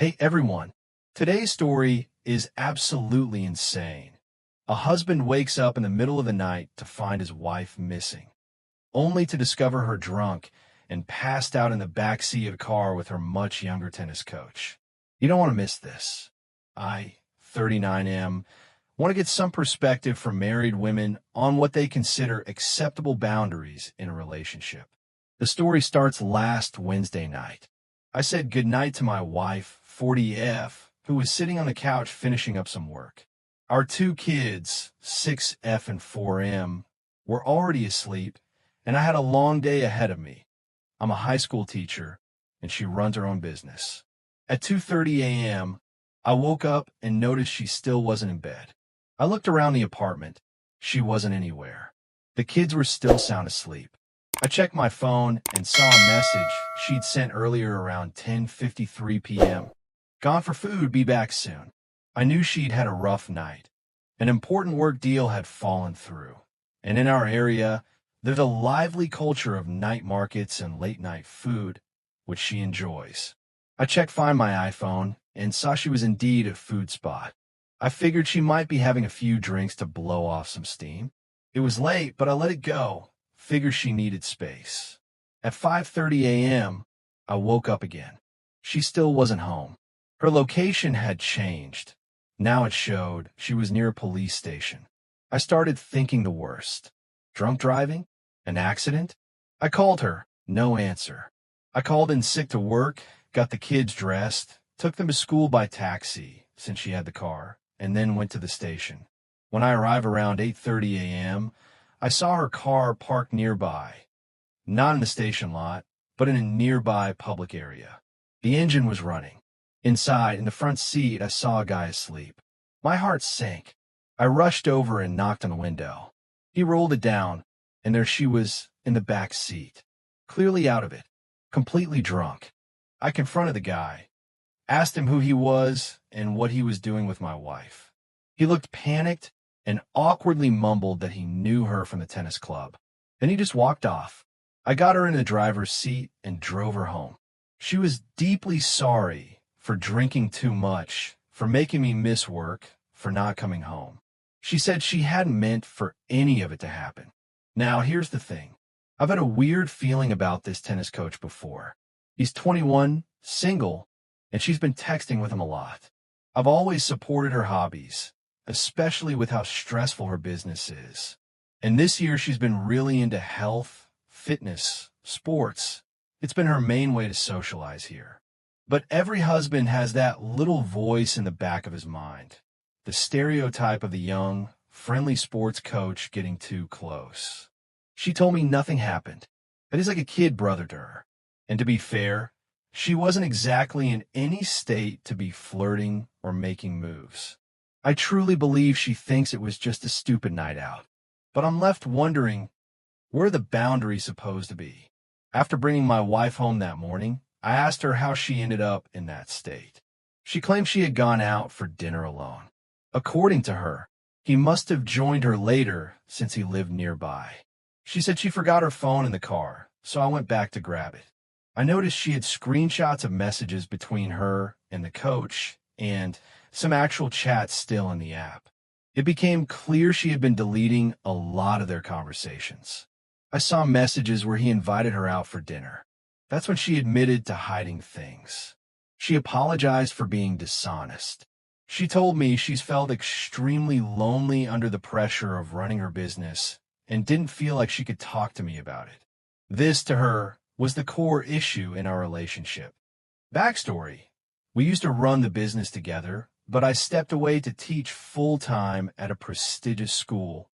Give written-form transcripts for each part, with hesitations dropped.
Hey everyone, today's story is absolutely insane. A husband wakes up in the middle of the night to find his wife missing, only to discover her drunk and passed out in the backseat of a car with her much younger tennis coach. You don't want to miss this. I, 39M, want to get some perspective from married women on what they consider acceptable boundaries in a relationship. The story starts last Wednesday night. I said goodnight to my wife, 40F, who was sitting on the couch finishing up some work. Our two kids, 6F and 4M, were already asleep, and I had a long day ahead of me. I'm a high school teacher, and she runs her own business. At 2:30 a.m., I woke up and noticed she still wasn't in bed. I looked around the apartment. She wasn't anywhere. The kids were still sound asleep. I checked my phone and saw a message she'd sent earlier around 10:53 p.m. Gone for food, be back soon. I knew she'd had a rough night. An important work deal had fallen through. And in our area, there's a lively culture of night markets and late-night food, which she enjoys. I checked Find My iPhone and saw she was indeed a food spot. I figured she might be having a few drinks to blow off some steam. It was late, but I let it go. Figured she needed space. At 5:30 a.m., I woke up again. She still wasn't home. Her location had changed. Now it showed she was near a police station. I started thinking the worst. Drunk driving? An accident? I called her. No answer. I called in sick to work, got the kids dressed, took them to school by taxi, since she had the car, and then went to the station. When I arrived around 8:30 a.m., I saw her car parked nearby. Not in the station lot, but in a nearby public area. The engine was running. Inside, in the front seat, I saw a guy asleep. My heart sank. I rushed over and knocked on the window. He rolled it down, and there she was in the back seat, clearly out of it, completely drunk. I confronted the guy, asked him who he was and what he was doing with my wife. He looked panicked and awkwardly mumbled that he knew her from the tennis club. Then he just walked off. I got her in the driver's seat and drove her home. She was deeply sorry for drinking too much, for making me miss work, for not coming home. She said she hadn't meant for any of it to happen. Now, here's the thing. I've had a weird feeling about this tennis coach before. He's 21, single, and she's been texting with him a lot. I've always supported her hobbies, especially with how stressful her business is. And this year she's been really into health, fitness, sports. It's been her main way to socialize here. But every husband has that little voice in the back of his mind, the stereotype of the young, friendly sports coach getting too close. She told me nothing happened, that he's like a kid brother to her. And to be fair, she wasn't exactly in any state to be flirting or making moves. I truly believe she thinks it was just a stupid night out. But I'm left wondering, where are the boundaries supposed to be? After bringing my wife home that morning, I asked her how she ended up in that state. She claimed she had gone out for dinner alone. According to her, he must have joined her later since he lived nearby. She said she forgot her phone in the car, so I went back to grab it. I noticed she had screenshots of messages between her and the coach, and some actual chats still in the app. It became clear she had been deleting a lot of their conversations. I saw messages where he invited her out for dinner. That's when she admitted to hiding things. She apologized for being dishonest. She told me she's felt extremely lonely under the pressure of running her business and didn't feel like she could talk to me about it. This, to her, was the core issue in our relationship. Backstory: we used to run the business together, but I stepped away to teach full-time at a prestigious school,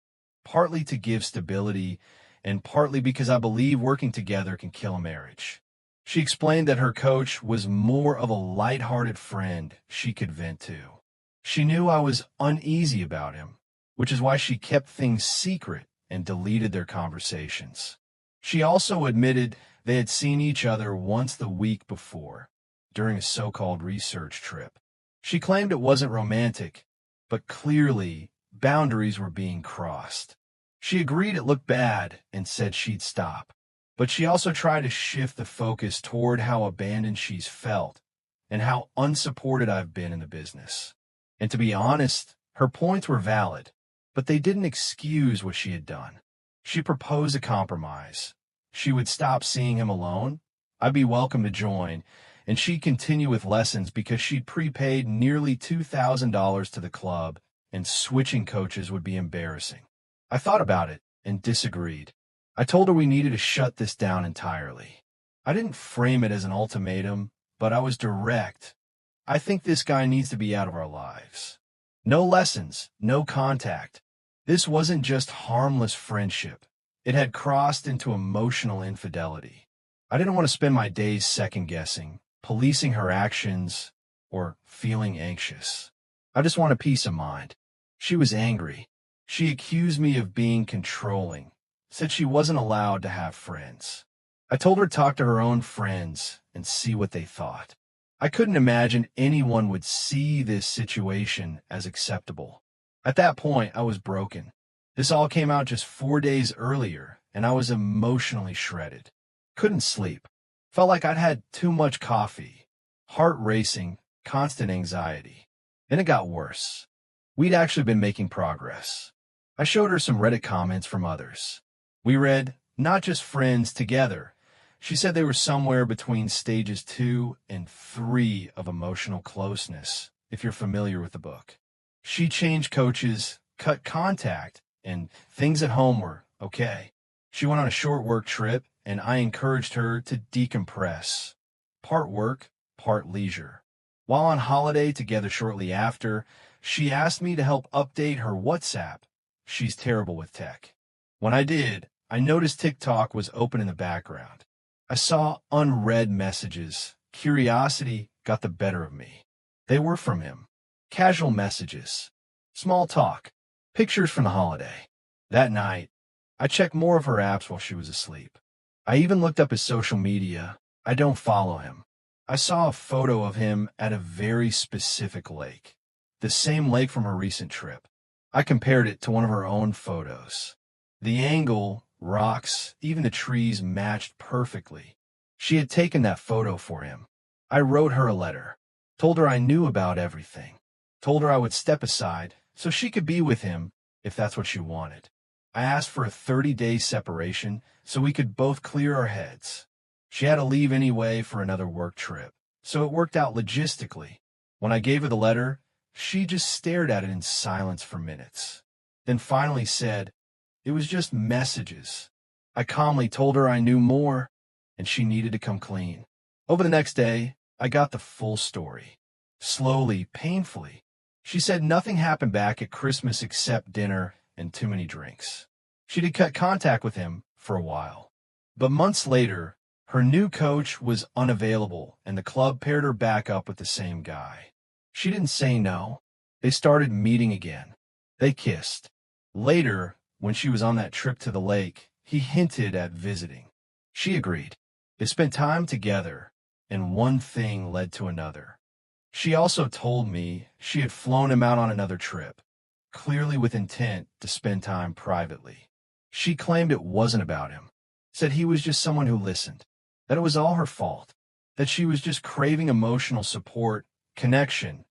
partly to give stability and partly because I believe working together can kill a marriage. She explained that her coach was more of a light-hearted friend she could vent to. She knew I was uneasy about him, which is why she kept things secret and deleted their conversations. She also admitted they had seen each other once the week before, during a so-called research trip. She claimed it wasn't romantic, but clearly boundaries were being crossed. She agreed it looked bad and said she'd stop. But she also tried to shift the focus toward how abandoned she's felt and how unsupported I've been in the business. And to be honest, her points were valid, but they didn't excuse what she had done. She proposed a compromise. She would stop seeing him alone. I'd be welcome to join, and she'd continue with lessons because she'd prepaid nearly $2,000 to the club, and switching coaches would be embarrassing. I thought about it and disagreed. I told her we needed to shut this down entirely. I didn't frame it as an ultimatum, but I was direct. I think this guy needs to be out of our lives. No lessons, no contact. This wasn't just harmless friendship. It had crossed into emotional infidelity. I didn't want to spend my days second-guessing, policing her actions, or feeling anxious. I just wanted peace of mind. She was angry. She accused me of being controlling, said she wasn't allowed to have friends. I told her to talk to her own friends and see what they thought. I couldn't imagine anyone would see this situation as acceptable. At that point, I was broken. This all came out just 4 days earlier, and I was emotionally shredded. Couldn't sleep. Felt like I'd had too much coffee. Heart racing, constant anxiety. Then it got worse. We'd actually been making progress. I showed her some Reddit comments from others. We read, "Not just friends, together." She said they were somewhere between stages 2 and 3 of emotional closeness, if you're familiar with the book. She changed coaches, cut contact, and things at home were okay. She went on a short work trip, and I encouraged her to decompress. Part work, part leisure. While on holiday together shortly after, she asked me to help update her WhatsApp. She's terrible with tech. When I did, I noticed TikTok was open in the background. I saw unread messages. Curiosity got the better of me. They were from him. Casual messages. Small talk. Pictures from the holiday. That night, I checked more of her apps while she was asleep. I even looked up his social media. I don't follow him. I saw a photo of him at a very specific lake. The same lake from her recent trip. I compared it to one of her own photos. The angle, rocks, even the trees matched perfectly. She had taken that photo for him. I wrote her a letter. Told her I knew about everything. Told her I would step aside so she could be with him if that's what she wanted. I asked for a 30-day separation so we could both clear our heads. She had to leave anyway for another work trip, so it worked out logistically. When I gave her the letter, she just stared at it in silence for minutes. Then finally said, "It was just messages." I calmly told her I knew more, and she needed to come clean. Over the next day, I got the full story. Slowly, painfully. She said nothing happened back at Christmas except dinner and too many drinks. She did cut contact with him for a while. But months later, her new coach was unavailable, and the club paired her back up with the same guy. She didn't say no. They started meeting again. They kissed. Later, when she was on that trip to the lake, he hinted at visiting. She agreed. They spent time together, and one thing led to another. She also told me she had flown him out on another trip, clearly with intent to spend time privately. She claimed it wasn't about him, said he was just someone who listened, that it was all her fault, that she was just craving emotional support, connection,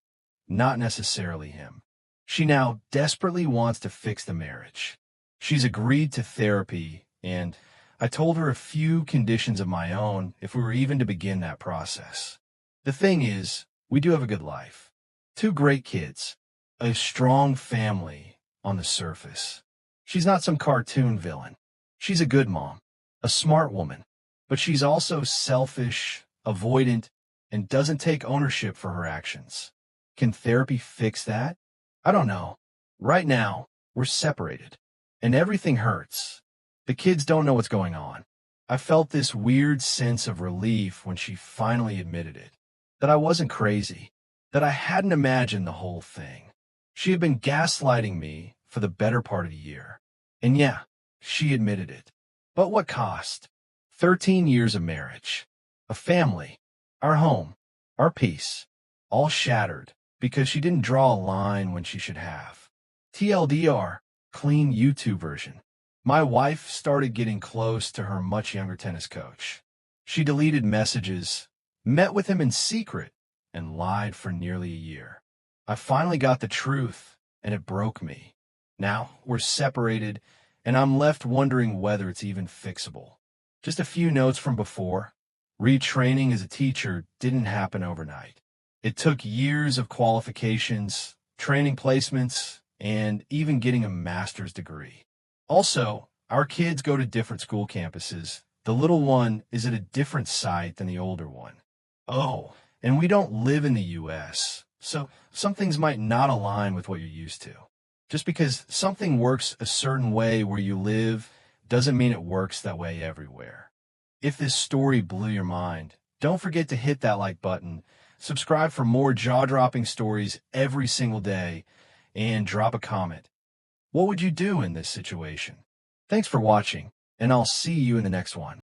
not necessarily him. She now desperately wants to fix the marriage. She's agreed to therapy, and I told her a few conditions of my own if we were even to begin that process. The thing is, we do have a good life. 2 great kids. A strong family on the surface. She's not some cartoon villain. She's a good mom, a smart woman, but she's also selfish, avoidant, and doesn't take ownership for her actions. Can therapy fix that? I don't know. Right now, we're separated, and everything hurts. The kids don't know what's going on. I felt this weird sense of relief when she finally admitted it, that I wasn't crazy, that I hadn't imagined the whole thing. She had been gaslighting me for the better part of a year. And yeah, she admitted it. But what cost? 13 years of marriage, a family, our home, our peace, all shattered because she didn't draw a line when she should have. TLDR, clean YouTube version. My wife started getting close to her much younger tennis coach. She deleted messages, met with him in secret, and lied for nearly a year. I finally got the truth, and it broke me. Now we're separated, and I'm left wondering whether it's even fixable. Just a few notes from before. Retraining as a teacher didn't happen overnight. It took years of qualifications, training placements, and even getting a master's degree. Also, our kids go to different school campuses. The little one is at a different site than the older one. Oh, and we don't live in the U.S., so some things might not align with what you're used to. Just because something works a certain way where you live doesn't mean it works that way everywhere. If this story blew your mind, don't forget to hit that like button, subscribe for more jaw-dropping stories every single day, and drop a comment. What would you do in this situation? Thanks for watching, and I'll see you in the next one.